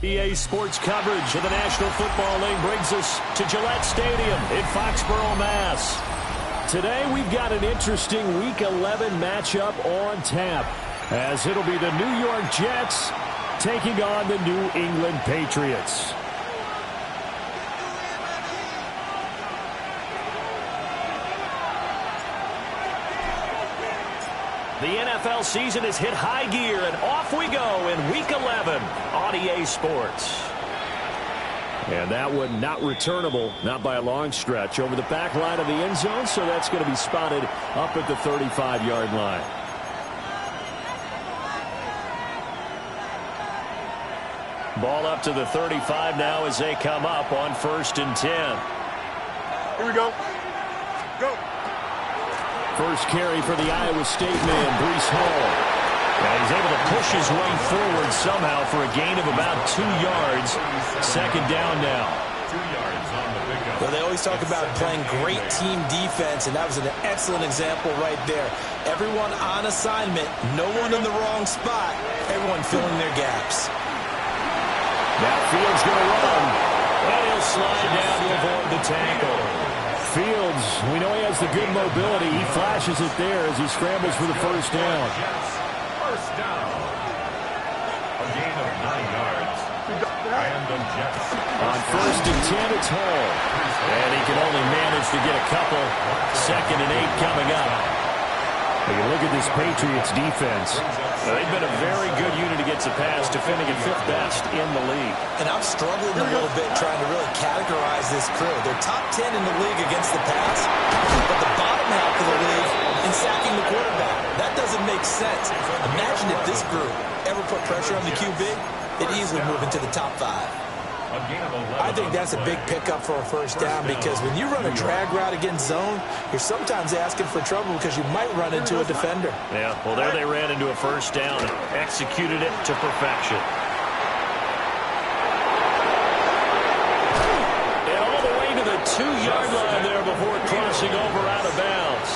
EA Sports coverage of the National Football League brings us to Gillette Stadium in Foxborough, Mass. Today we've got an interesting Week 11 matchup on tap, as it'll be the New York Jets taking on the New England Patriots. The NFL season has hit high gear, and off we go in Week 11 on EA Sports. And that one not returnable, not by a long stretch, over the back line of the end zone, so that's going to be spotted up at the 35-yard line. Ball up to the 35 now as they come up on 1st and 10. Here we go. Go. First carry for the Iowa State man, Breece Hall. And he's able to push his way forward somehow for a gain of about 2 yards. Second down now. 2 yards on the pickup. Well, they always talk about playing great team defense, and that was an excellent example right there. Everyone on assignment, no one in the wrong spot, everyone filling their gaps. Now Fields going to run, and he'll slide down to avoid the tackle. Fields, we know he has the good mobility. He flashes it there as he scrambles for the first down. First down. A gain of 9 yards. And the Jets. On 1st and 10, it's Hall. And he can only manage to get a couple. 2nd and 8 coming up. When you look at this Patriots defense, they've been a very good unit against the pass, defending at 5th best in the league. And I'm struggling a little bit trying to really categorize this crew. They're top 10 in the league against the pass, but the bottom half of the league in sacking the quarterback. That doesn't make sense. Imagine if this group ever put pressure on the QB, they'd easily move into the top 5. I think that's a big pickup for a first down, because when you run a drag route against zone, you're sometimes asking for trouble because you might run into a defender. Yeah, well, there they ran into a first down and executed it to perfection. And all the way to the 2-yard line there before crossing over out of bounds.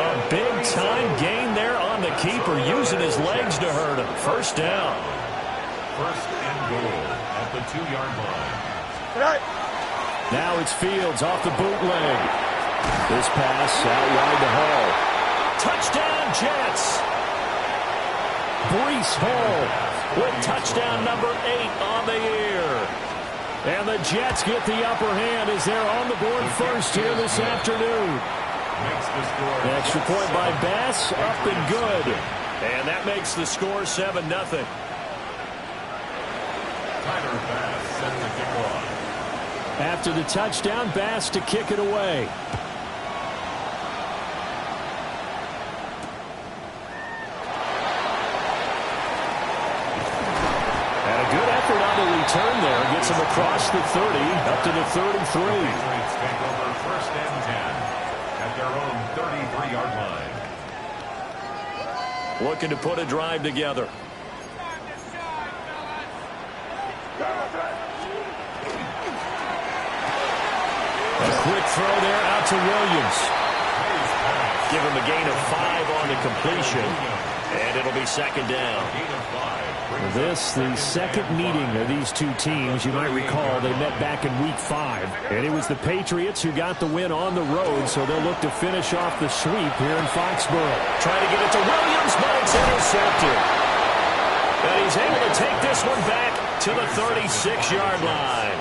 A big-time gain there on the keeper, using his legs to hurt him. First down. First and goal at the 2-yard line. Now it's Fields off the bootleg. This pass out wide to Hall. Touchdown, Jets. Breece Hall with touchdown number 8 on the year. And the Jets get the upper hand as they're on the board first here this afternoon. The extra point by Bass, up and good. And that makes the score 7-0. After the touchdown, Bass to kick it away. And a good effort on the return there. Gets him across the 30, up to the 33. Patriots take over 1st and 10 at their own 33-yard line. Looking to put a drive together. A quick throw there out to Williams. Give him a gain of 5 on the completion. And it'll be 2nd down. This, the second meeting of these two teams. You might recall they met back in Week 5. And it was the Patriots who got the win on the road, so they'll look to finish off the sweep here in Foxborough. Trying to get it to Williams, but it's intercepted. And he's able to take this one back to the 36-yard line.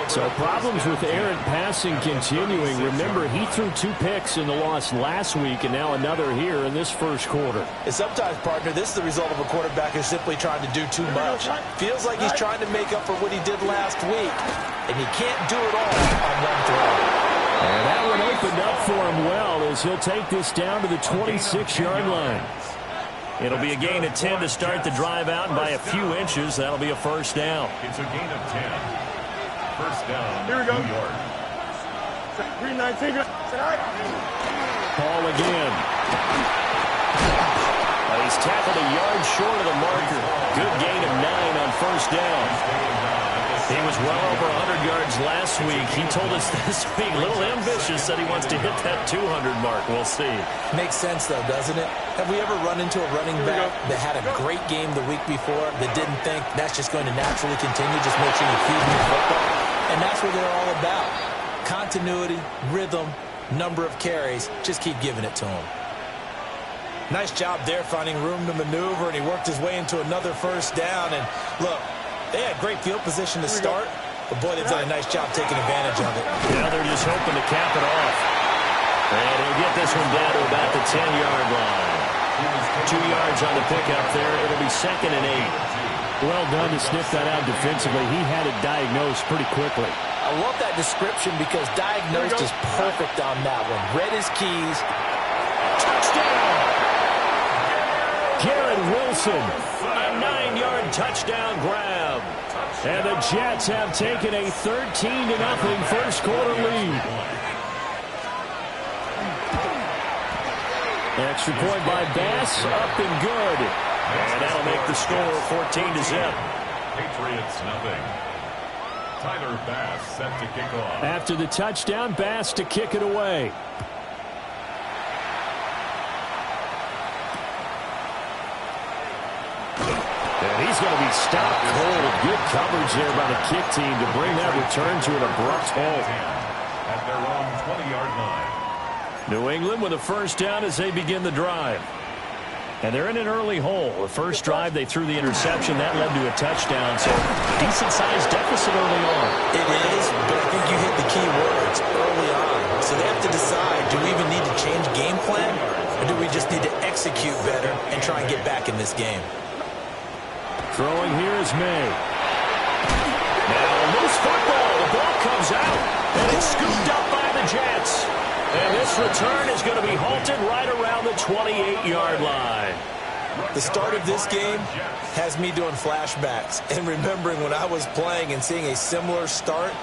So problems with errant passing continuing. Remember, he threw 2 picks in the loss last week, and now another here in this first quarter. And sometimes, partner, this is the result of a quarterback who's simply trying to do too much. Feels like he's trying to make up for what he did last week, and he can't do it all on one throw. And that one opened up for him well as he'll take this down to the 26-yard line. It'll be a gain of 10 to start the drive out, and by a few inches, that'll be a first down. It's a gain of 10. First down, Here we go. New York. 319. Ball again. He's tackled a yard short of the marker. Good gain of 9 on first down. He was well over 100 yards last week. He told us this week, a little ambitious, said he wants to hit that 200 mark. We'll see. Makes sense, though, doesn't it? Have we ever run into a running back that had a great game the week before that didn't think that's just going to naturally continue? Just make sure you feed him the football. And that's what they're all about. Continuity, rhythm, number of carries. Just keep giving it to him. Nice job there finding room to maneuver, and he worked his way into another first down. And look, they had great field position to start, but boy, they've done a nice job taking advantage of it. Yeah, they're just hoping to cap it off. And he'll get this one down to about the 10-yard line. 2 yards on the pickup there. It'll be 2nd and 8. Well done to sniff that out defensively. He had it diagnosed pretty quickly. I love that description because diagnosed is perfect on that one. Read his keys. Touchdown! Garrett Wilson, a 9-yard touchdown grab. And the Jets have taken a 13-0 first quarter lead. Extra point by Bass, up and good. And that'll make the score 14-0. Patriots nothing. Tyler Bass set to kick off. After the touchdown, Bass to kick it away. And he's going to be stopped cold. Good coverage there by the kick team to bring that return to an abrupt halt. At their own 20-yard line. New England with a first down as they begin the drive. And they're in an early hole. The first drive, they threw the interception. That led to a touchdown. So decent-sized deficit early on. It is, but I think you hit the key words early on. So they have to decide, do we even need to change game plan? Or do we just need to execute better and try and get back in this game? Throwing here is May. Now loose football. The ball comes out. And it's scooped up by the Jets. And this return is going to be halted right around the 28-yard line. The start of this game has me doing flashbacks and remembering when I was playing and seeing a similar start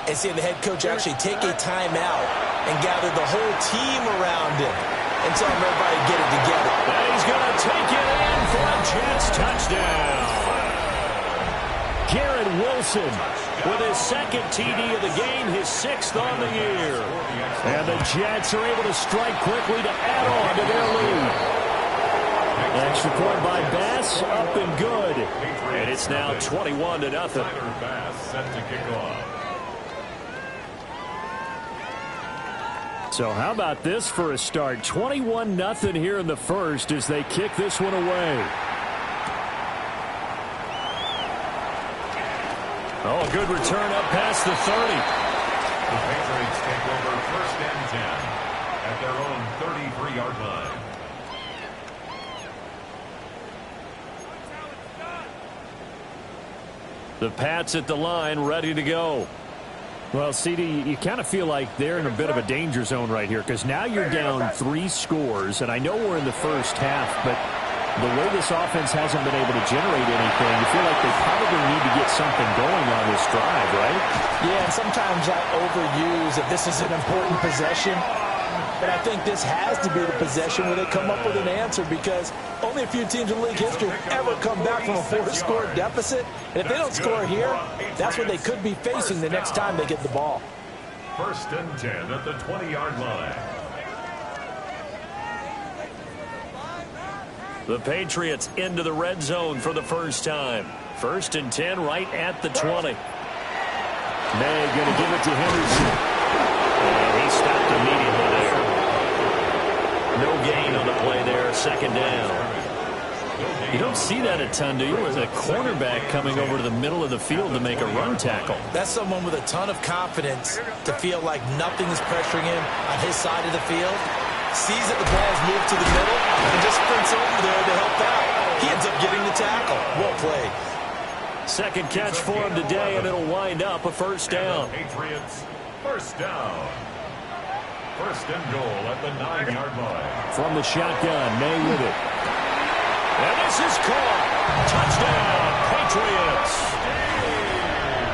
and seeing the head coach actually take a timeout and gather the whole team around him and tell everybody to get it together. And he's going to take it in for a Jets touchdown. Garrett Wilson with his second TD of the game, his 6th on the year. And the Jets are able to strike quickly to add on to their lead. Extra point by Bass, up and good. And it's now 21-0. Bass set to kick off. So how about this for a start? 21-0 here in the first as they kick this one away. Oh, a good return up past the 30. The Patriots take over 1st and 10 at their own 33-yard line. The Pats at the line, ready to go. Well, CD, you kind of feel like they're in a bit of a danger zone right here because now you're down 3 scores, and I know we're in the first half, but the way this offense hasn't been able to generate anything, you feel like they probably need to get something going on this drive, right? Yeah, and sometimes I overuse that this is an important possession. But I think this has to be the possession where they come up with an answer because only a few teams in league history ever come back from a 4-score deficit. And if they don't score here, that's what they could be facing the next time they get the ball. 1st and 10 at the 20-yard line. The Patriots into the red zone for the first time. 1st and 10 right at the 20. May going to give it to Henderson. And he stopped immediately there. No gain on the play there, 2nd down. You don't see that a ton, do you? With a cornerback coming over to the middle of the field to make a run tackle. That's someone with a ton of confidence to feel like nothing is pressuring him on his side of the field. Sees that the ball's moved to the middle and just sprints over there to help out. He ends up getting the tackle. Well played. 2nd catch for him today, and it'll wind up a 1st down. Patriots, 1st down. 1st and goal at the 9-yard line. From the shotgun, May with it. And this is caught. Touchdown, Patriots.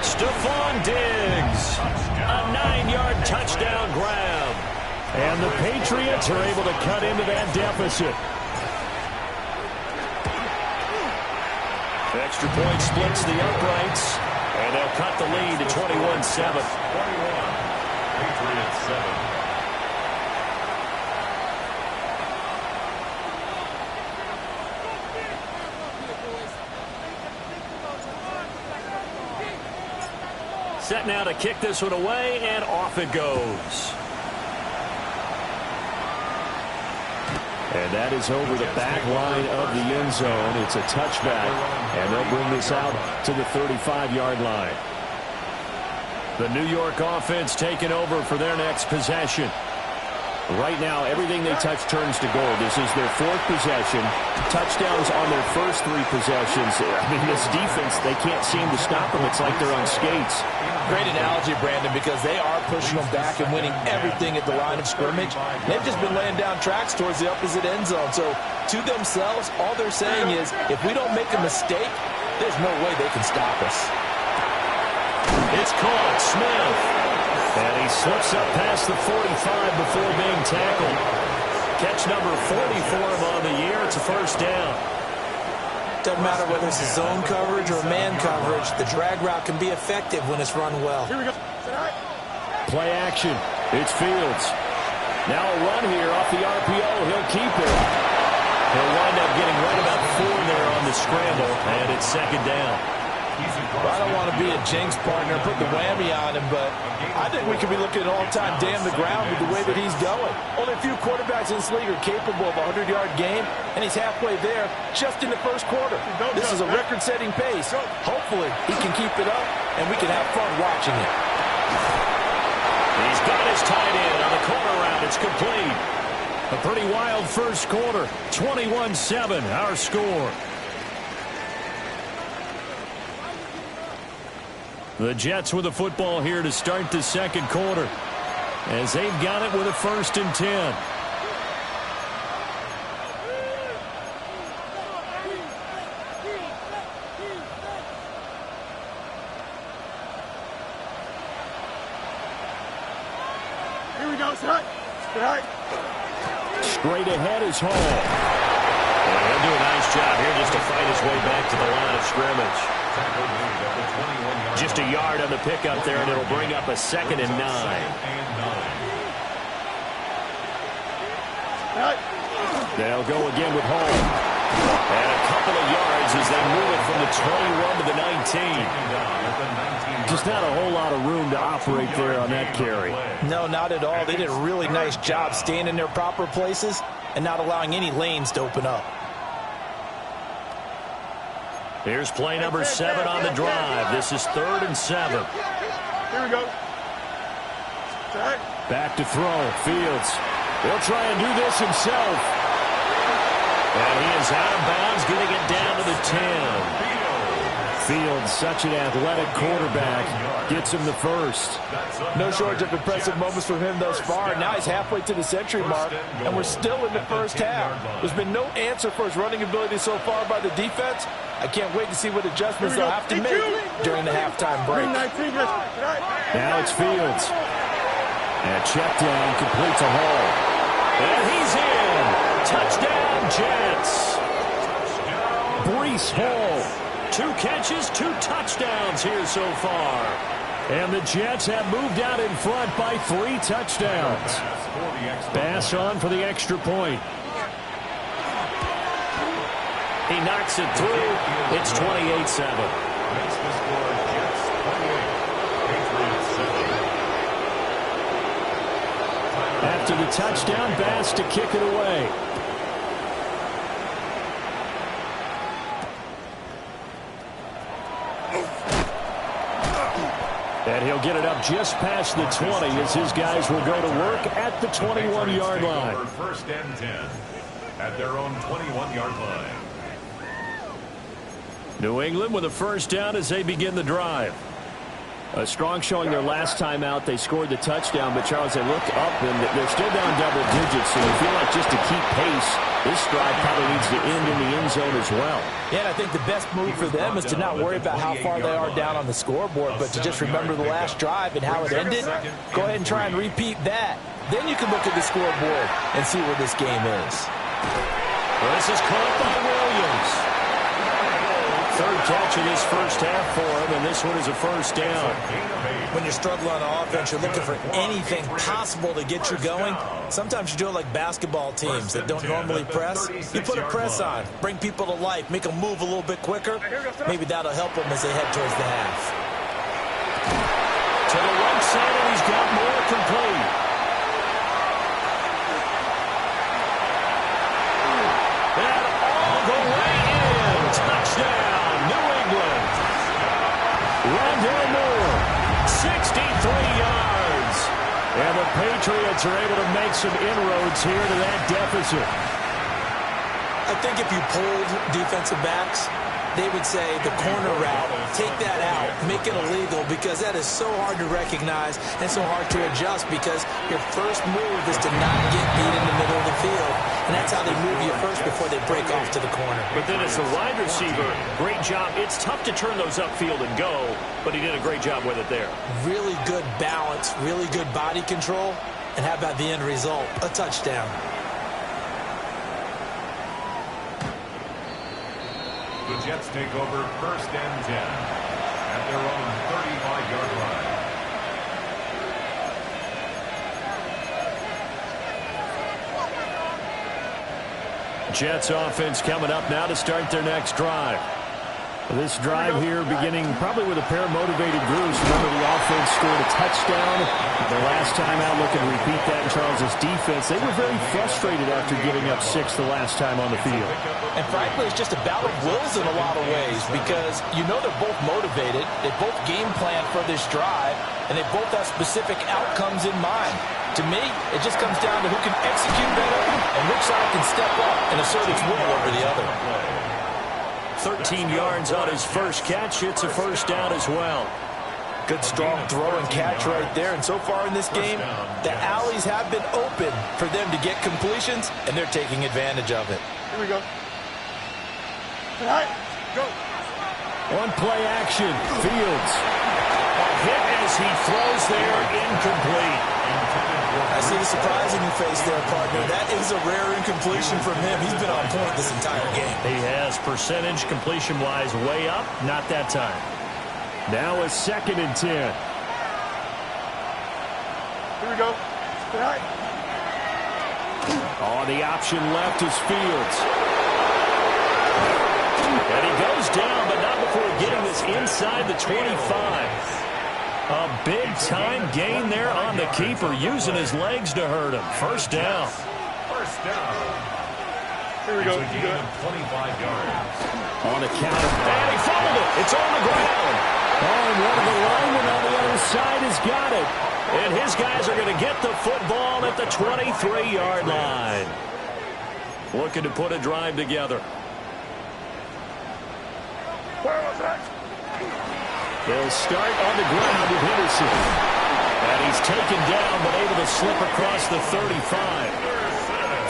Stephon Diggs. A 9-yard touchdown grab. And the Patriots are able to cut into that deficit. Extra point splits the uprights. And they'll cut the lead to 21-7. 21. Patriots 7. Set now to kick this one away, and off it goes. And that is over the back line of the end zone. It's a touchback, and they'll bring this out to the 35-yard line. The New York offense taking over for their next possession. Right now, everything they touch turns to gold. This is their fourth possession. Touchdowns on their first three possessions. I mean, this defense, they can't seem to stop them. It's like they're on skates. Great analogy, Brandon, because they are pushing them back and winning everything at the line of scrimmage. They've just been laying down tracks towards the opposite end zone. So, to themselves, all they're saying is, if we don't make a mistake, there's no way they can stop us. It's caught. Smith. And he slips up past the 45 before being tackled. Catch number 40 for him on the year. It's a first down. Doesn't matter whether it's a zone coverage or man coverage. The drag route can be effective when it's run well. Here we go. Play action. It's Fields. Now a run here off the RPO. He'll keep it. He'll wind up getting right about 4 there on the scramble, and it's second down. Well, I don't want to be a jinx partner, put the whammy on him, but I think we could be looking at all-time damn the ground with the way that he's going. Only a few quarterbacks in this league are capable of a 100-yard game, and he's halfway there just in the first quarter. This is a record-setting pace. Hopefully, he can keep it up, and we can have fun watching it. He's got his tight end on the corner route. It's complete. A pretty wild first quarter. 21-7, our score. The Jets with the football here to start the second quarter, as they've got it with a 1st and 10. Here we go, set. Straight ahead is Hall. And he'll do a nice job here just to fight his way back to the line of scrimmage. Just a yard on the pickup there, and it'll bring up a 2nd and 9. They'll go again with Hall. And a couple of yards as they move it from the 21 to the 19. Just not a whole lot of room to operate there on that carry. No, not at all. They did a really nice job staying in their proper places and not allowing any lanes to open up. Here's play number 7 on the drive. This is 3rd and 7. Here we go. Set. Back to throw. Fields. He'll try and do this himself. And he is out of bounds, getting it down to the 10. Fields, such an athletic quarterback, gets him the first. No shortage of impressive moments from him thus far. Now he's halfway to the century mark, and we're still in the first half. There's been no answer for his running ability so far by the defense. I can't wait to see what adjustments they'll have to make during the halftime break. Now it's Fields. And check down, complete to Hall. And he's in. Touchdown, Jets. Breece Hall. 2 catches, 2 touchdowns here so far. And the Jets have moved out in front by 3 touchdowns. Pass on for the extra point. He knocks it through. It's 28-7. After the touchdown, Bass to kick it away. And he'll get it up just past the 20 as his guys will go to work at the 21-yard line. 1st and 10 at their own 21-yard line. New England with a first down as they begin the drive. A strong showing their last time out. They scored the touchdown, but Charles, they look up and they're still down double digits. So you feel like just to keep pace, this drive probably needs to end in the end zone as well. Yeah, and I think the best move for them is to not worry about how far they are down on the scoreboard, but to just remember the last drive and how it ended. Go ahead and try and repeat that. Then you can look at the scoreboard and see where this game is. Well, this is caught by Williams. third catch of this first half for him, and this one is a first down. When you're struggling on offense, you're looking for anything possible to get you going. Sometimes you do it like basketball teams that don't normally press. You put a press on, bring people to life, make them move a little bit quicker. Maybe that'll help them as they head towards the half. To the right side, and he's got more complete. And all the way in. Touchdown, New England. Rondale Moore, 63 yards. And the Patriots are able to make some inroads here to that deficit. I think if you polled defensive backs, they would say the corner route, take that out, make it illegal, because that is so hard to recognize and so hard to adjust, because your first move is to not get beat in the middle of the field. And that's how they move you first before they break off to the corner. But then as a wide receiver, great job. It's tough to turn those upfield and go, but he did a great job with it there. Really good balance, really good body control, and how about the end result? A touchdown. The Jets take over first and 10 at their own 35-yard line. Jets offense coming up now to start their next drive. This drive here beginning probably with a pair of motivated groups. Remember, the offense scored a touchdown the last time out. Looking to repeat that in Charles' defense. They were very frustrated after giving up 6 the last time on the field. And frankly, it's just a battle of wills in a lot of ways, because you know they're both motivated. They both game plan for this drive, and they both have specific outcomes in mind. To me, it just comes down to who can execute better and which side can step up and assert its will over the other. 13 yards on his first catch. It's a first down as well. Good strong throw and catch right there. And so far in this game, the alleys have been open for them to get completions, and they're taking advantage of it. Here we go. All right, go. On play action, Fields. A hit as he throws there, incomplete. I see the surprise in your face there, partner. That is a rare incompletion from him. He's been on point this entire game. He has, percentage completion-wise way up, not that time. Now a 2nd and 10. Here we go. All right. Oh, the option left is Fields. And he goes down, but not before getting this inside the 25. A big-time gain there on the keeper, using his legs to hurt him. First down. First down. Here we go. It's a gain of 25 yards. On the counter. And he fumbled it. It's on the ground. Oh, and one of the linemen on the other side has got it. And his guys are going to get the football at the 23-yard line. Looking to put a drive together. Where was that? They'll start on the ground with Henderson. And he's taken down, but able to slip across the 35.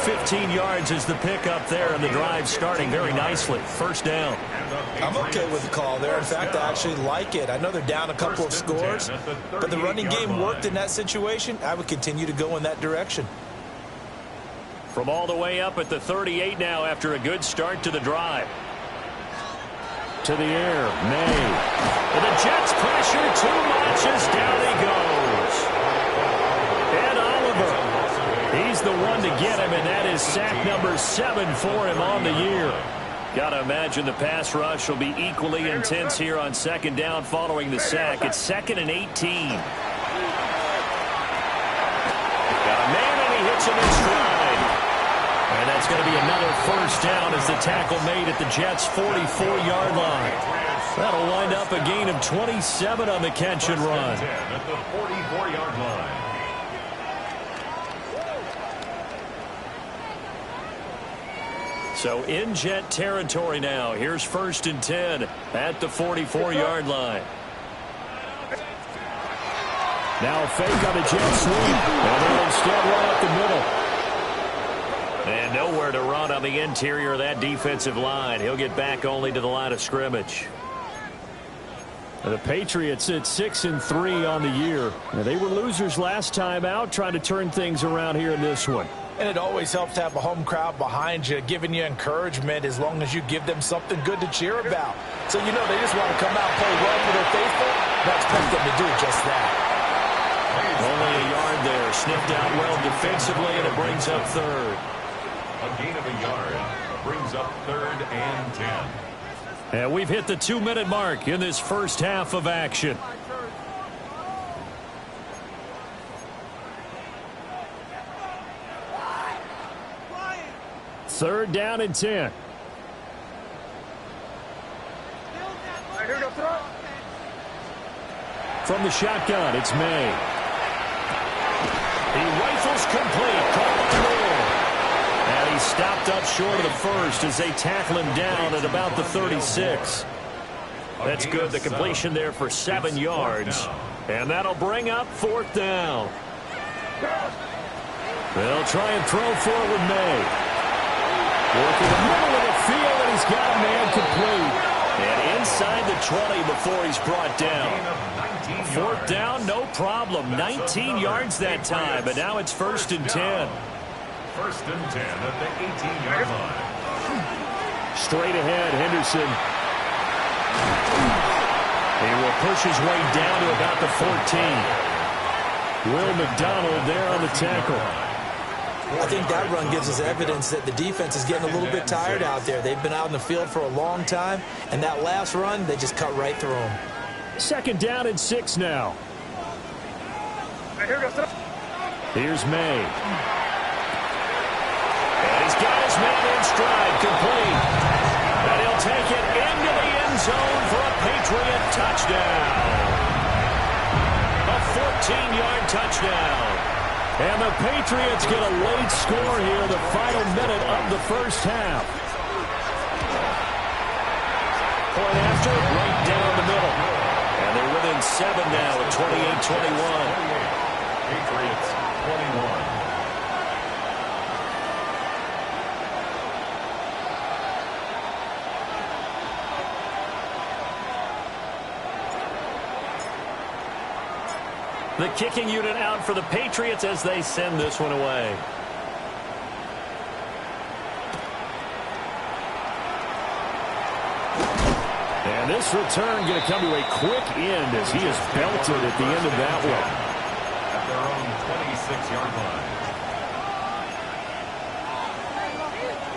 15 yards is the pickup there, and the drive starting very nicely. First down. I'm okay with the call there. In fact, I actually like it. I know they're down a couple of scores, but the running game worked in that situation. I would continue to go in that direction. From all the way up at the 38 now after a good start to the drive. To the air, May. And the Jets pressure too much as down he goes. And Oliver, he's the one to get him, and that is sack number 7 for him on the year. Got to imagine the pass rush will be equally intense here on 2nd down following the sack. It's 2nd and 18. Got a man, and he hits him in stride. And that's going to be another first down as the tackle made at the Jets' 44-yard line. That'll wind up a gain of 27 on the catch and run. At the 44-yard line. So in Jet territory now. Here's 1st and 10 at the 44-yard line. Now a fake on the jet sweep. And they'll instead run up the middle. And nowhere to run on the interior of that defensive line. He'll get back only to the line of scrimmage. The Patriots at 6-3 on the year. Now, they were losers last time out, trying to turn things around here in this one. And it always helps to have a home crowd behind you, giving you encouragement as long as you give them something good to cheer about. So, you know, they just want to come out and play well for their faithful, and I expect them to do just that. Only a yard there. Sniffed out well defensively, and it brings up third. A gain of a yard brings up 3rd and 10. And we've hit the 2-minute mark in this first half of action. Third down and 10. From the shotgun, it's May. He rifles complete. Call it through. And he stopped up short of the first as they tackle him down at about the 36. That's good. The completion there for 7 yards. And that'll bring up 4th down. They'll try and throw for it with May. Working the middle of the field, and he's got a man complete. And inside the 20 before he's brought down. 4th down, no problem. 19 yards that time, but now it's 1st and 10. 1st and 10 at the 18-yard line. Straight ahead, Henderson. He will push his way down to about the 14. Will McDonald there on the tackle. I think that run gives us evidence that the defense is getting a little bit tired out there. They've been out in the field for a long time, and that last run, they just cut right through them. 2nd down and 6 now. Here's May. And he's got his man in stride, complete. And he'll take it into the end zone for a Patriot touchdown. A 14-yard touchdown. And the Patriots get a late score here in the final minute of the first half. Point after, right down the middle. And they're within 7 now at 28-21. Patriots 21. The kicking unit out for the Patriots as they send this one away. And this return going to come to a quick end as he is belted at the end of that one. At their own 26-yard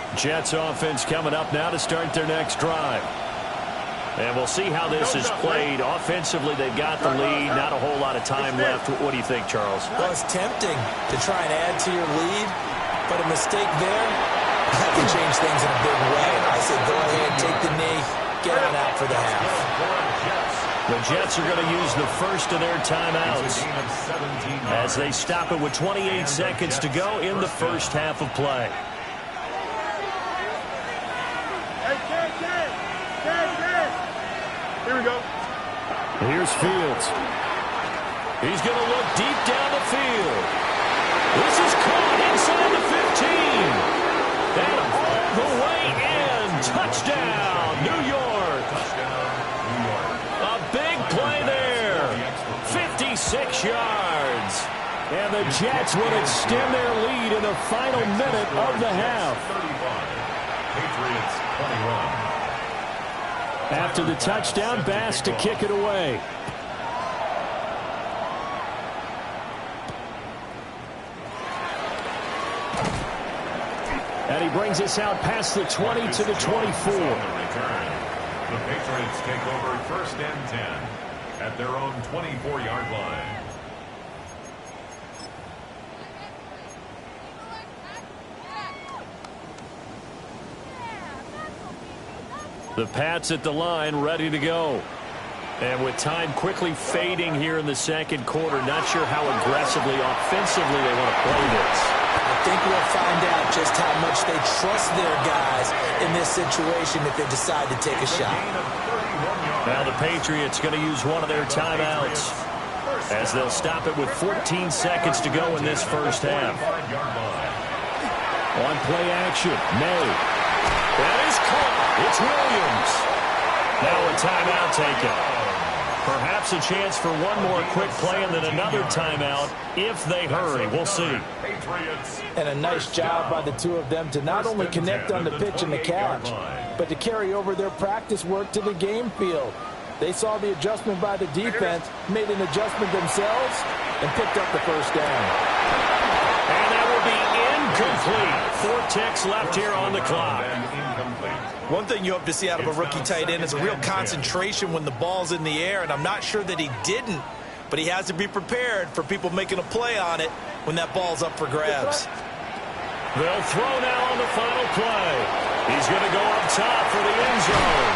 line. Jets offense coming up now to start their next drive. And we'll see how this is played. Offensively, they've got the lead. Not a whole lot of time left. What do you think, Charles? Well, it's tempting to try and add to your lead, but a mistake there, that can change things in a big way. I said go ahead, take the knee, get on out for the half. The Jets are going to use the first of their timeouts as they stop it with 28 seconds to go in the first half of play. Here we go. Here's Fields. He's going to look deep down the field. This is caught inside the 15. And all the way in. Touchdown, New York. A big play there. 56 yards. And the Jets will extend their lead in the final minute of the half. 35. Patriots 21. After the touchdown, Bass to kick it away. And he brings us out past the 20 to the 24. The Patriots take over 1st and 10 at their own 24-yard line. The Pats at the line, ready to go. And with time quickly fading here in the second quarter, not sure how aggressively, offensively they want to play this. I think we'll find out just how much they trust their guys in this situation if they decide to take a shot. Now the Patriots going to use one of their timeouts as they'll stop it with 14 seconds to go in this first half. On play action, May. That is caught. It's Williams. Now a timeout taken. Perhaps a chance for one more quick play and then another timeout if they hurry. We'll see. And a nice job by the two of them to not only connect on the pitch and the catch, but to carry over their practice work to the game field. They saw the adjustment by the defense, made an adjustment themselves, and picked up the first down. And that will be incomplete. 4 ticks left here on the clock. One thing you hope to see out of a rookie tight end is a real concentration when the ball's in the air, and I'm not sure that he didn't, but he has to be prepared for people making a play on it when that ball's up for grabs. They'll throw now on the final play. He's going to go up top for the end zone.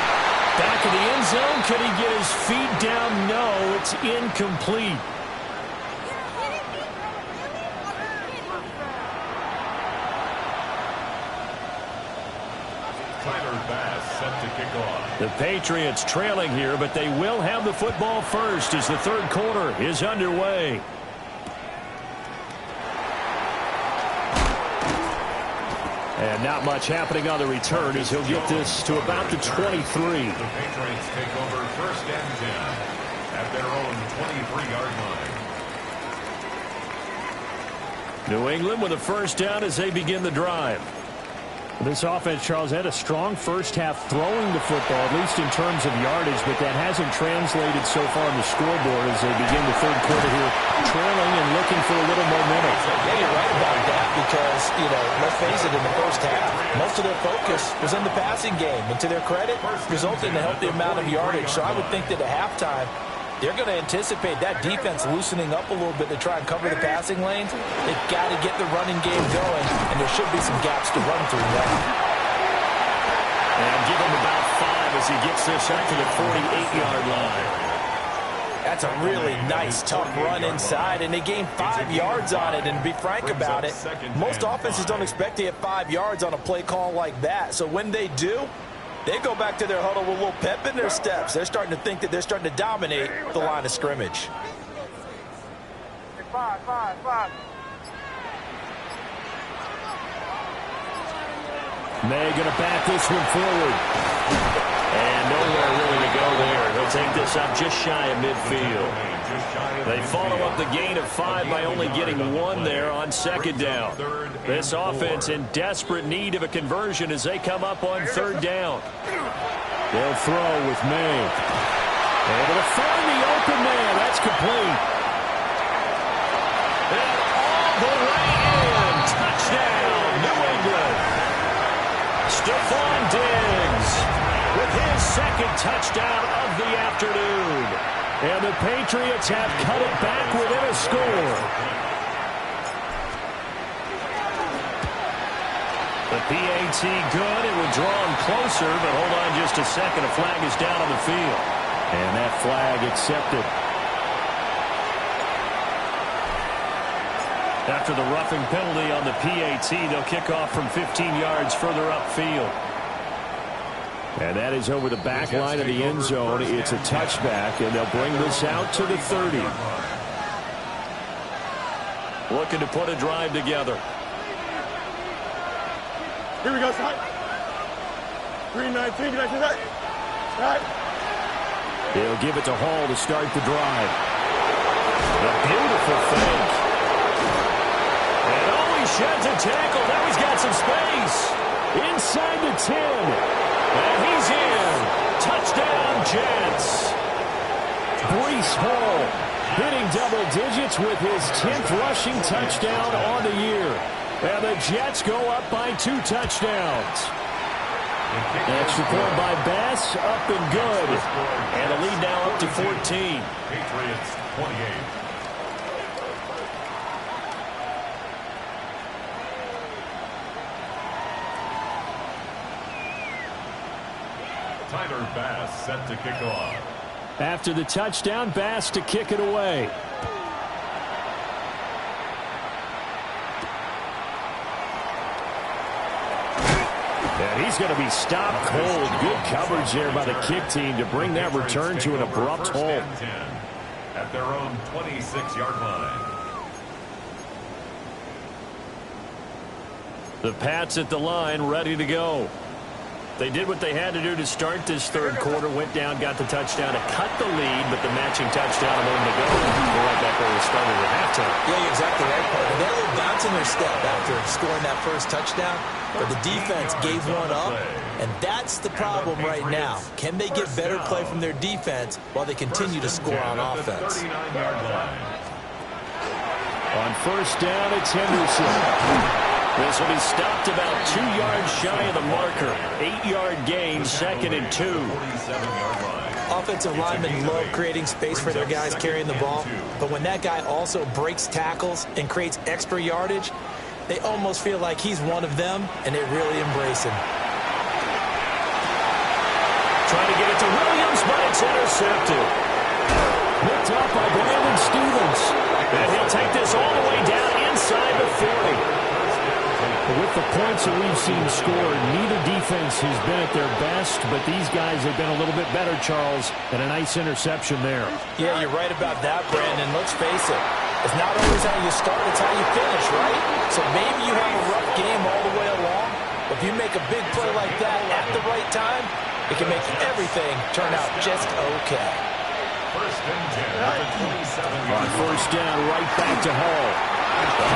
Back of the end zone. Could he get his feet down? No, it's incomplete. The Patriots trailing here, but they will have the football first as the third quarter is underway. And not much happening on the return as he'll get this to about the 23. The Patriots take over first and 10 at their own 23-yard line. New England with a first down as they begin the drive. This offense, Charles, had a strong first half throwing the football, at least in terms of yardage, but that hasn't translated so far on the scoreboard as they begin the third quarter here, trailing and looking for a little momentum. Yeah, you're right about that because, let's face it, in the first half, most of their focus was on the passing game. And to their credit, resulted in a healthy amount of yardage. So I would think that at halftime, they're going to anticipate that defense loosening up a little bit to try and cover the passing lanes. They've got to get the running game going, and there should be some gaps to run through now. And give him about 5 as he gets this up to the 48-yard line. That's a really nice, tough run inside, and they gained 5 yards on it. And to be frank about it, most offenses don't expect to get 5 yards on a play call like that. So when they do, they go back to their huddle with a little pep in their steps. They're starting to think that they're starting to dominate the line of scrimmage. 5. May going to back this one forward. And nowhere really to go there. They'll take this up just shy of midfield. They follow up the gain of 5 by only getting 1 there on second down. This offense in desperate need of a conversion as they come up on third down. They'll throw with May. Able to find the open man. That's complete. And all the way in. Touchdown, New England. Stephon Diggs with his second touchdown of the afternoon. And the Patriots have cut it back within a score. The PAT good. It would draw him closer, but hold on just a second. A flag is down on the field. And that flag accepted. After the roughing penalty on the PAT, they'll kick off from 15 yards further upfield. And that is over the back line of the end zone. It's a touchback, and they'll bring this out to the 30. Looking to put a drive together. Here we go, son. 3-19, get back to that. They'll give it to Hall to start the drive. A beautiful fake. And he sheds a tackle. Now he's got some space. Inside the 10. And he's in. Touchdown, Jets. Breece Hall hitting double digits with his 10th rushing touchdown on the year. And the Jets go up by 2 touchdowns. Extra point by Bass, up and good. And a lead now up to 14. Patriots 28. Tyler Bass set to kick off. After the touchdown, Bass to kick it away. And he's going to be stopped cold. Good coverage there by the kick team to bring that return to an abrupt halt. At their own 26-yard line. The Pats at the line, ready to go. They did what they had to do to start this third quarter, went down, got the touchdown to cut the lead, but the matching touchdown a moment ago, we're right back where we started at halftime. Yeah, you're exactly right, partner. They had a little bounce in their step after scoring that first touchdown, but the defense gave one up, and that's the problem right now. Can they get better play from their defense while they continue to score on offense? On first down, it's Henderson. This will be stopped about 2 yards shy of the marker. 8-yard gain, 2nd and 2. Offensive linemen love creating space for their guys carrying the ball, but when that guy also breaks tackles and creates extra yardage, they almost feel like he's one of them, and they really embrace him. Trying to get it to Williams, but it's intercepted. Picked up by Brandon Stephens. And he'll take this all the way down inside the 40. With the points that we've seen scored, neither defense has been at their best, but these guys have been a little bit better, Charles, and a nice interception there. Yeah, you're right about that, Brandon. Let's face it. It's not always how you start, it's how you finish, right? So maybe you have a rough game all the way along, but if you make a big play like that at the right time, it can make everything turn out just okay. First and 10 at the 27. On first down, right back to Hall.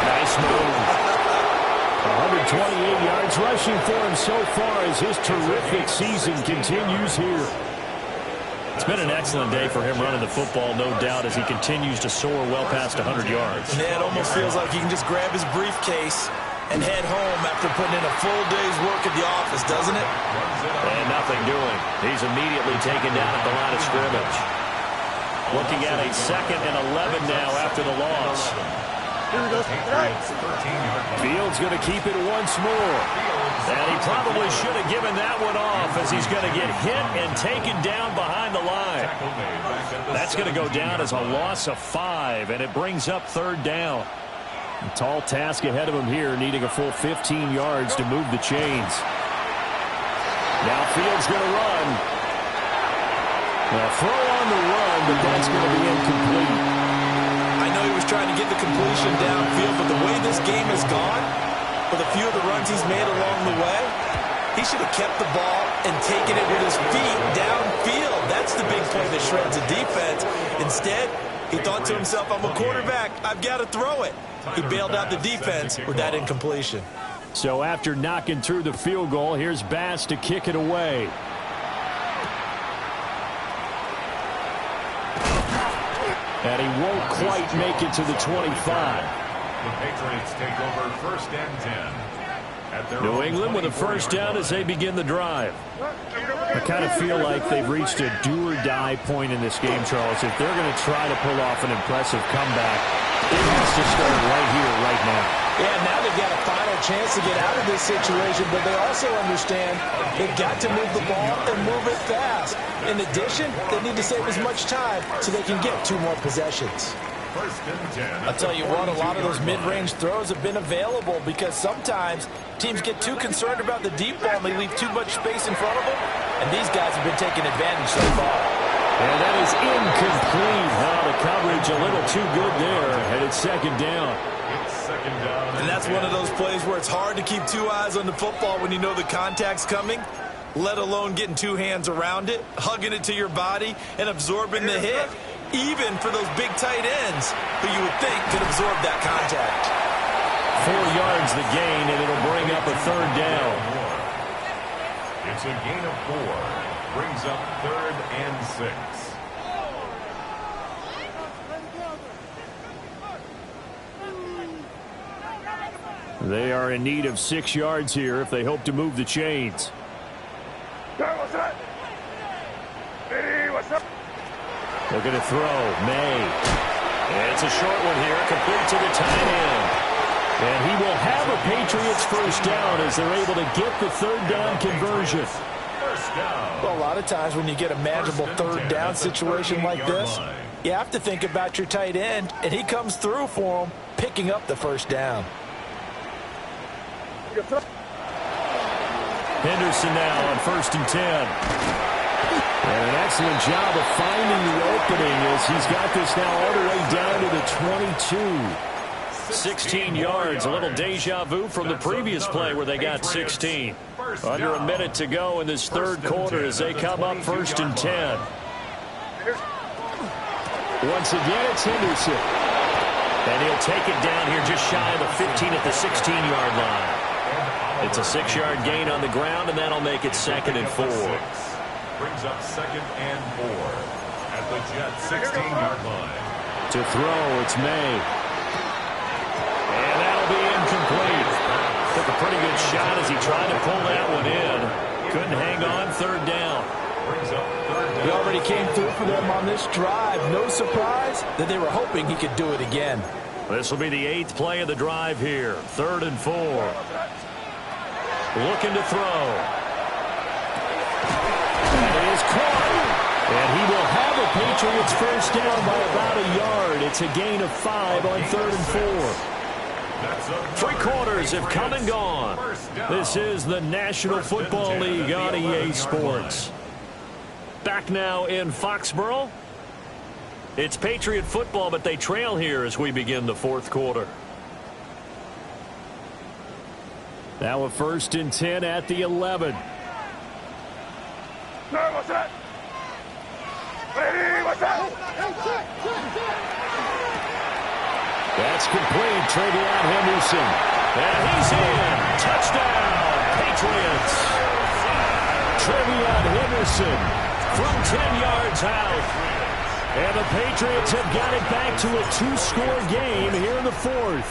Nice move. 128 yards rushing for him so far as his terrific season continues here. It's been an excellent day for him running the football, no doubt, as he continues to soar well past 100 yards. Yeah, it almost feels like he can just grab his briefcase and head home after putting in a full day's work at the office, doesn't it? And nothing doing. He's immediately taken down at the line of scrimmage. Looking at a 2nd and 11 now after the loss. Fields going to keep it once more. And he probably should have given that one off as he's going to get hit and taken down behind the line. That's going to go down as a loss of 5, and it brings up 3rd down. A tall task ahead of him here, needing a full 15 yards to move the chains. Now Fields going to run. Now throw on the run, but that's going to be incomplete. I know he was trying to get the completion downfield, but the way this game has gone, with a few of the runs he's made along the way, he should have kept the ball and taken it with his feet downfield. That's the big play that shreds the defense. Instead, he thought to himself, I'm a quarterback, I've got to throw it. He bailed out the defense with that incompletion. So after knocking through the field goal, here's Bass to kick it away. And he won't quite make it to the 25. The Patriots take over 1st and 10. New England with a first down as they begin the drive. I kind of feel like they've reached a do-or-die point in this game, Charles. If they're going to try to pull off an impressive comeback, it has to start right here, right now. Yeah, now they've got a final chance to get out of this situation, but they also understand they've got to move the ball and move it fast. In addition, they need to save as much time so they can get 2 more possessions. I'll tell you what, a lot of those mid-range throws have been available because sometimes teams get too concerned about the deep ball and they leave too much space in front of them, and these guys have been taking advantage so far. And that is incomplete. The coverage a little too good there, and it's 2nd down. And that's one of those plays where it's hard to keep 2 eyes on the football when you know the contact's coming, let alone getting 2 hands around it, hugging it to your body, and absorbing the hit, even for those big tight ends who you would think could absorb that contact. 4 yards the gain, and it'll bring up a 3rd down. It's a gain of 4. Brings up 3rd and 6. They are in need of 6 yards here if they hope to move the chains. Looking to throw. May. And it's a short one here, complete to the tight end. And he will have a Patriots first down as they're able to get the 3rd down conversion. Well, a lot of times when you get a manageable 3rd down situation like this, you have to think about your tight end, and he comes through for him, picking up the 1st down. Henderson now on 1st and 10. And an excellent job of finding the opening as he's got this now all the way down to the 22. 16 yards, a little deja vu from the previous play where they got 16. Under a minute to go in this third quarter as they come up 1st and 10. Once again, it's Henderson. And he'll take it down here just shy of the 15 at the 16-yard line. It's a 6-yard gain on the ground, and that'll make it 2nd and 4. Brings up 2nd and 4 at the Jets 16-yard line. To throw, it's May. And that'll be incomplete. Took a pretty good shot as he tried to pull that one in. Couldn't hang on, 3rd down. He already came through for them on this drive. No surprise that they were hoping he could do it again. This will be the 8th play of the drive here. 3rd and 4. Looking to throw. That is caught. And he will have the Patriots first down by about a yard. It's a gain of 5 on 3rd and 4. 3 quarters have come and gone. This is the National Football League on EA Sports. Back now in Foxborough. It's Patriot football, but they trail here as we begin the 4th quarter. Now a 1st and 10 at the 11. What's that? What's that? That's complete. Travion Henderson. And he's in. Touchdown, Patriots. Travion Henderson from 10 yards out. And the Patriots have got it back to a 2-score game here in the 4th.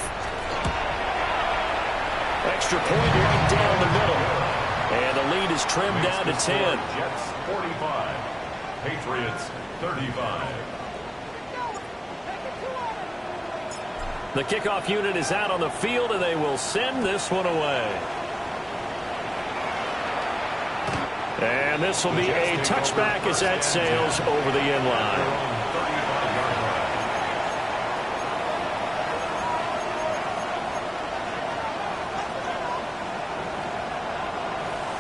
Extra point right down the middle. And the lead is trimmed down to 10. Jets 45. Patriots 35. The kickoff unit is out on the field, and they will send this one away. And this will be a touchback as that sails over the end line.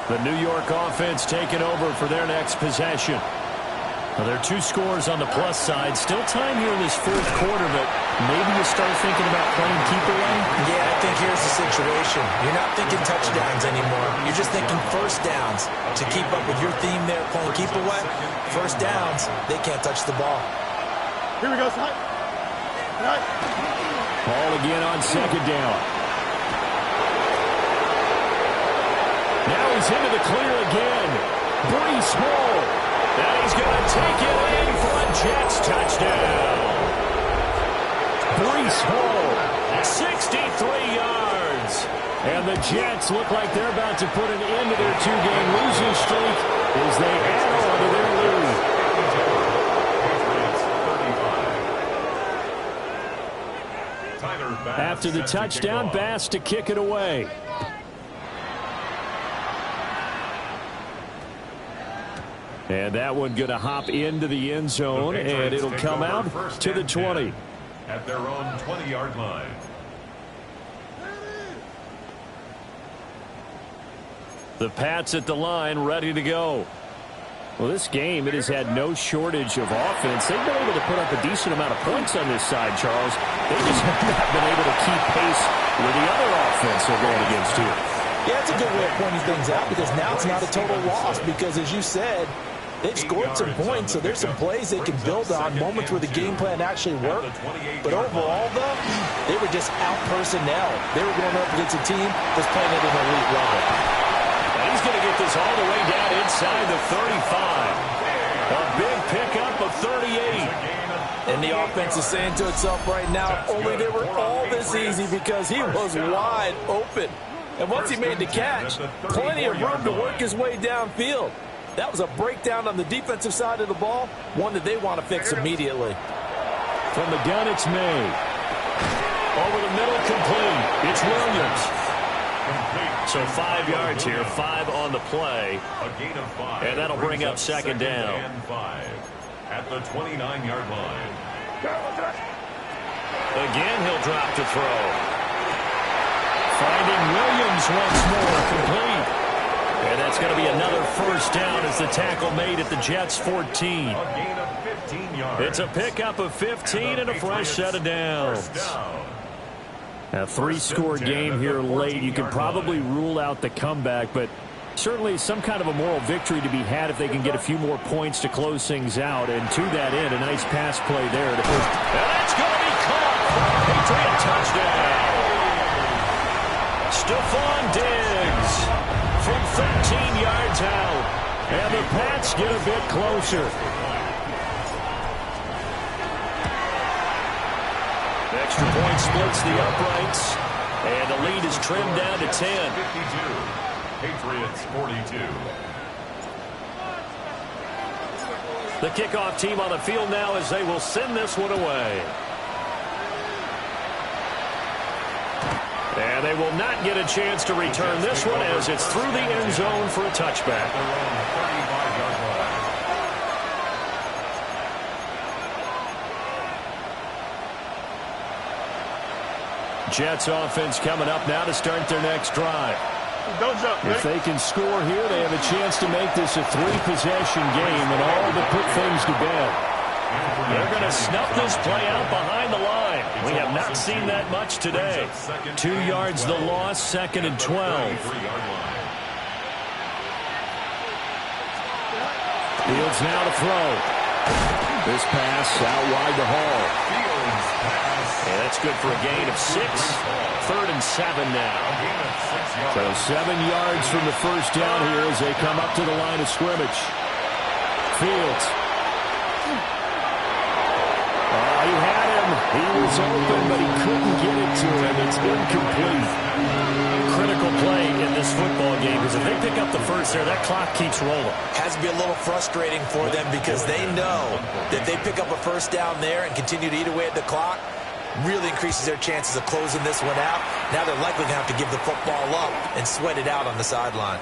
The New York offense taking over for their next possession. Well, there are 2 scores on the plus side. Still time here in this 4th quarter, but maybe you start thinking about playing keep away? Yeah, I think here's the situation. You're not thinking touchdowns anymore. You're just thinking first downs. To keep up with your theme there, playing keep away, first downs, they can't touch the ball. Here we go, son. Ball again on 2nd down. Now he's into the clear again. Breece Hall. And he's going to take it in for a Jets touchdown. Breece Hall, 63 yards. And the Jets look like they're about to put an end to their 2-game losing streak as they add on to their lead. After the touchdown, Bass to kick it away. And that one going to hop into the end zone, and it'll come out to the 20. At their own 20-yard line. The Pats at the line, ready to go. Well, this game, it has had no shortage of offense. They've been able to put up a decent amount of points on this side, Charles. They just have not been able to keep pace with the other offense they're going against here. Yeah, it's a good way of pointing things out because now it's not a total loss because, as you said, they've scored some points, so there's some plays they can build on, moments where the game plan actually worked. But overall, though, they were just out personnel. They were going up against a team that's playing at an elite level. And he's going to get this all the way down inside the 35. A big pickup of 38. And the offense is saying to itself right now, only they were all this easy because he was wide open. And once he made the catch, plenty of room to work his way downfield. That was a breakdown on the defensive side of the ball, one that they want to fix immediately. From the gun, it's May. Over the middle, complete. It's Williams. So 5 yards here, 5 on the play. A gain of 5. And that'll bring up 2nd down. And 5 at the 29-yard line. Again, he'll drop to throw. Finding Williams once more, complete. And that's going to be another first down as the tackle made at the Jets' 14. A gain of 15 yards. It's a pickup of 15 and a fresh set of downs. A three-score game here late. You can probably rule out the comeback, but certainly some kind of a moral victory to be had if they can get a few more points to close things out. And to that end, a nice pass play there. And that's going to be caught. Patriot touchdown. Stephon Diggs from 13 yards out. And the Pats get a bit closer. Extra point splits the uprights. And the lead is trimmed down to 10. 52. Patriots 42. The kickoff team on the field now as they will send this one away. And they will not get a chance to return this one as it's through the end zone for a touchback. Jets offense coming up now to start their next drive. If they can score here, they have a chance to make this a three-possession game and all but put things to bed. They're going to snuff this play out behind the line. We have not seen that much today. 2 yards the loss, 2nd and 12. Fields now to throw. This pass out wide to Hall. And that's good for a gain of 6. 3rd and 7 now. So 7 yards from the first down here as they come up to the line of scrimmage. Fields. He had him. He was open, but he couldn't get it to him. It's incomplete. Critical play in this football game because if they pick up the first there, that clock keeps rolling. Has to be a little frustrating for them because they know that they pick up a first down there and continue to eat away at the clock, really increases their chances of closing this one out. Now they're likely going to have to give the football up and sweat it out on the sideline.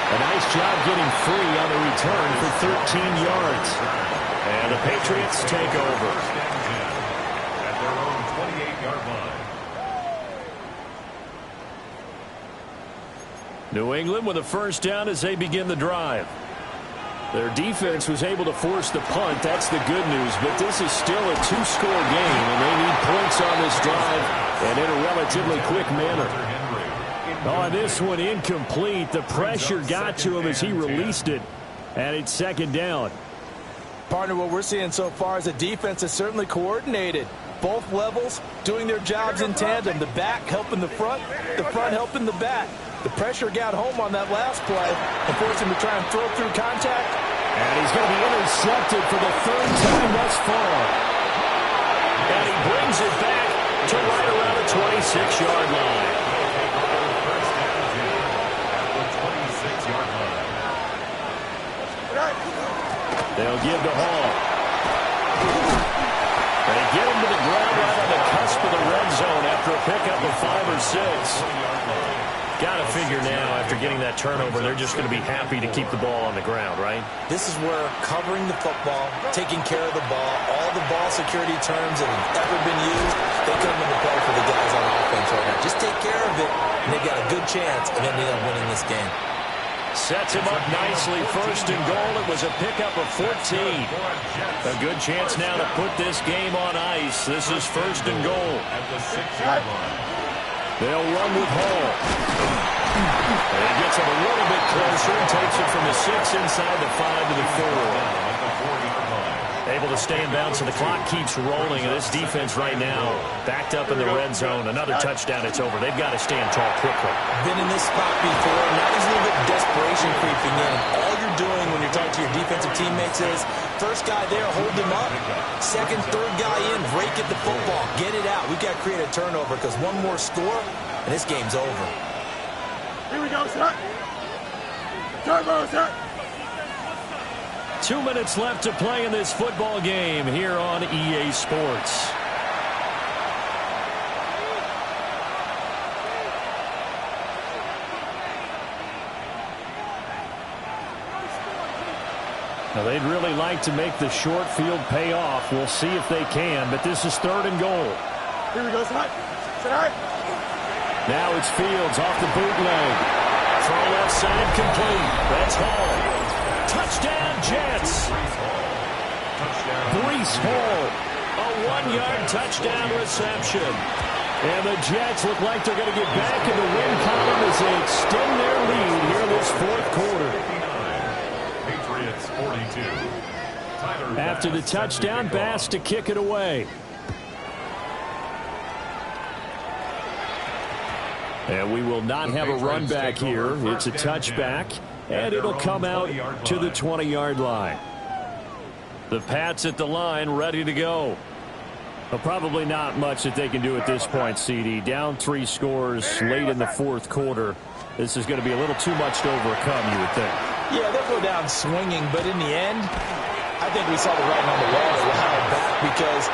A nice job getting free on the return for 13 yards. And the Patriots take over. At their own 28-yard line. New England with a first down as they begin the drive. Their defense was able to force the punt. That's the good news. But this is still a two-score game, and they need points on this drive and in a relatively quick manner. Oh, this one incomplete. The pressure got to him as he released it, and it's 2nd down. Partner, what we're seeing so far is a defense that's certainly coordinated. Both levels doing their jobs in tandem. The back helping the front helping the back. The pressure got home on that last play and forced him to try and throw through contact. And he's going to be intercepted for the 3rd time thus far. And he brings it back to right around the 26-yard line. They'll give to Hall. They get him to the ground right on the cusp of the red zone after a pickup of 5 or 6. Got to figure now, after getting that turnover, they're just going to be happy to keep the ball on the ground, right? This is where covering the football, taking care of the ball, all the ball security terms that have ever been used, they come into play for the guys on offense right now. Just take care of it, and they've got a good chance of ending up winning this game. Sets him up nicely. 1st and goal. It was a pickup of 14. A good chance now to put this game on ice. This is 1st and goal. At the 6-yard line. They'll run with Hall. And he gets it a little bit closer and takes it from the 6 inside the 5 to the 4. Able to stay in bounds, so the clock keeps rolling. And this defense right now backed up in the red zone. Another touchdown, it's over. They've got to stand tall quickly. Been in this spot before. Now there's a little bit of desperation creeping in. All you're doing when you're talking to your defensive teammates is, first guy there, hold him up. 2nd, 3rd guy in, rake at the football. Get it out. We've got to create a turnover because one more score, and this game's over. Here we go, sir. Turbo, sir. 2 minutes left to play in this football game here on EA Sports. Now they'd really like to make the short field pay off. We'll see if they can, but this is 3rd and goal. Here we go, sir. Sir. Now it's Fields off the bootleg. Throw left side complete. That's Hall. Touchdown, Jets. Breece Hall A 1-yard touchdown reception. And the Jets look like they're going to get back in the win column as they extend their lead here in this fourth quarter. Patriots 42. After the touchdown, Bass to kick it away. And we will not have a run back here. It's a touchback, and it'll come out to the 20-yard line. The Pats at the line, ready to go. Well, probably not much that they can do at this point, CD. Down 3 scores late in the fourth quarter. This is going to be a little too much to overcome, you would think. Yeah, they'll go down swinging, but in the end, I think we saw the writing on the wall a while back because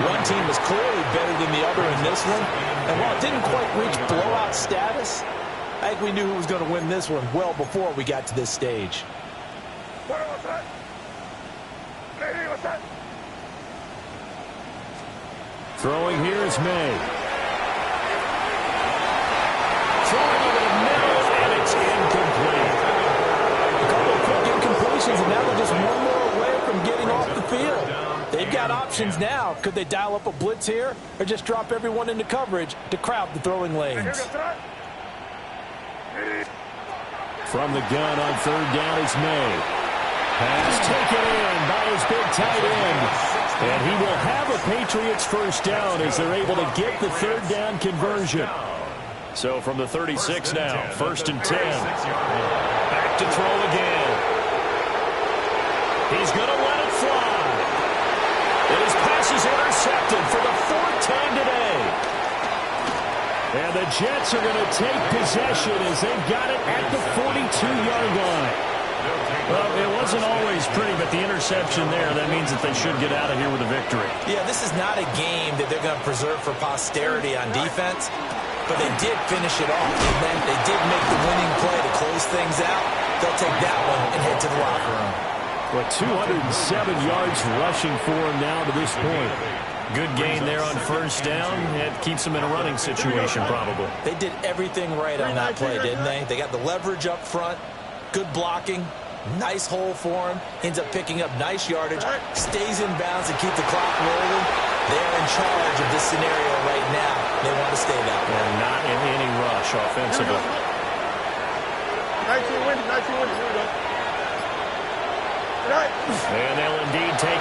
one team was clearly better than the other in this one. And while it didn't quite reach blowout status, I think we knew who was going to win this one well before we got to this stage. Throwing here is May. Throwing over the middle, and it's incomplete. A couple of quick incompletions, and now they're just one more away from getting off the field. They've got options now. Could they dial up a blitz here or just drop everyone into coverage to crowd the throwing lanes? From the gun on third down is May. Pass taken in by his big tight end. And he will have a Patriots first down as they're able to get the third down conversion. So from the 36 now, 1st and 10. Back to throw again. He's going to let it fly. And his pass is intercepted for the 4th time today. And the Jets are going to take possession as they've got it at the 42-yard line. Well, it wasn't always pretty, but the interception there, that means that they should get out of here with a victory. Yeah, this is not a game that they're going to preserve for posterity on defense, but they did finish it off, and then they did make the winning play to close things out. They'll take that one and head to the locker room. Well, 207 yards rushing for him now to this point. Good gain there on first down. It keeps them in a running situation, probably. They did everything right on that play, didn't they? They got the leverage up front, good blocking, nice hole for him, ends up picking up nice yardage, stays in bounds and keep the clock rolling. They're in charge of this scenario right now. They want to stay that way. And not in any rush offensively. 19 wins, 19 wins. Here we go. And they'll indeed take